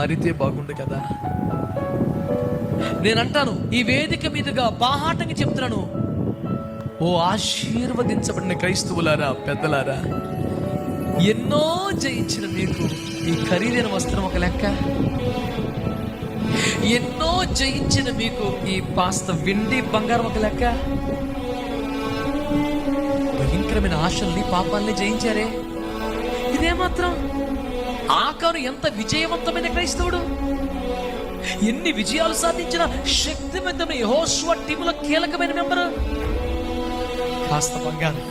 మారితే బాగుండు కదా. నేనంటాను, ఈ వేదిక మీదుగా బాహాటంగా చెప్తున్నాను, ఓ ఆశీర్వదించబడిన క్రైస్తవులారా, పెద్దలారా, ఎన్నో జయించిన మీకు ఈ ఖరీదైన వస్త్రం ఒక లెక్క, ఎన్నో జయించిన మీకు ఈ పాస్త వెండి బంగారం ఒక లెక్క. భయంకరమైన ఆశల్ని పాపాలని జయించారే, ఇదే మాత్రం. ఆకాను ఎంత విజయవంతమైన క్రైస్తవుడు, ఎన్ని విజయాలు సాధించిన శక్తివంతమైన యెహోషువ టీములో కీలకమైన మెంబరు. కాస్త బంగారం.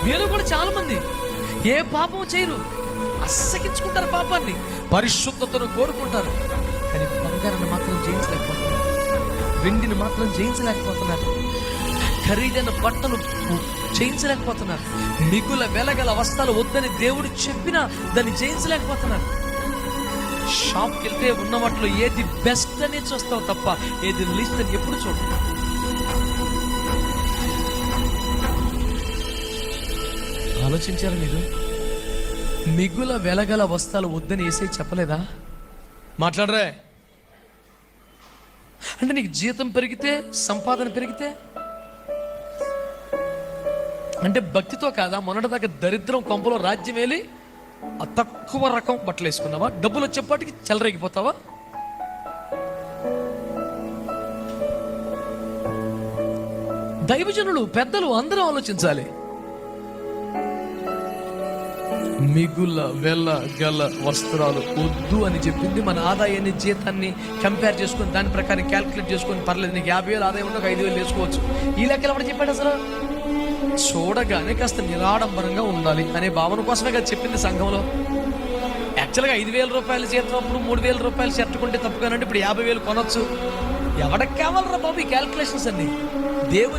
వీళ్ళు కూడా చాలా మంది ఏ పాపం చేయరు, అస్సగించుకుంటారు పాపాన్ని, పరిశుద్ధతను కోరుకుంటారు, కానీ బంగారాన్ని మాత్రం జయించలేకపోతున్నారు, వెండిని మాత్రం జయించలేకపోతున్నారు, ఖరీదైన బట్టలు జయించలేకపోతున్నారు, మిగుల వెలగల వస్త్రాలు వద్దని దేవుడు చెప్పినా దాన్ని జయించలేకపోతున్నారు. షాప్కి వెళ్తే ఉన్న వాటిలో ఏది బెస్ట్ అని చూస్తావు తప్ప ఏది లీస్ట్ అని ఎప్పుడు చూడ. ఆలోచించారా మీరు? మిగుల వెలగల వస్త్రాలు వద్దని వేసే చెప్పలేదా? మాట్లాడరే. అంటే నీకు జీతం పెరిగితే, సంపాదన పెరిగితే, అంటే భక్తితో కాదా? మొన్నటిదాకా దరిద్రం కొంపలో రాజ్యం వేలి ఆ తక్కువ రకం బట్టలు వేసుకున్నావా? డబ్బులు వచ్చేపాటికి చెలరేగిపోతావా? దైవజనులు, పెద్దలు అందరూ ఆలోచించాలి. మిగుల వెల గల వస్త్రాలు వద్దు అని చెప్పింది. మన ఆదాయాన్ని, జీతాన్ని కంపేర్ చేసుకొని దాని ప్రకారం క్యాల్కులేట్ చేసుకొని, పర్లేదు నీకు 50,000 ఆదాయం ఉంటే 5,000 వేసుకోవచ్చు, ఈ లెక్కలు ఎవరు చెప్పాడు అసలు? చూడగానే కాస్త నిరాడంబరంగా ఉండాలి అనే భావన కోసమే కదా చెప్పింది సంఘంలో. యాక్చువల్గా 5,000 రూపాయల జీతం అప్పుడు 3,000 రూపాయలు షర్ట్ కొంటే తప్పుగానంటే ఇప్పుడు 50,000 కొనొచ్చు. ఎవరికి కావాలరా బాబు ఈ క్యాల్కులేషన్స్ అన్ని? దేవుడు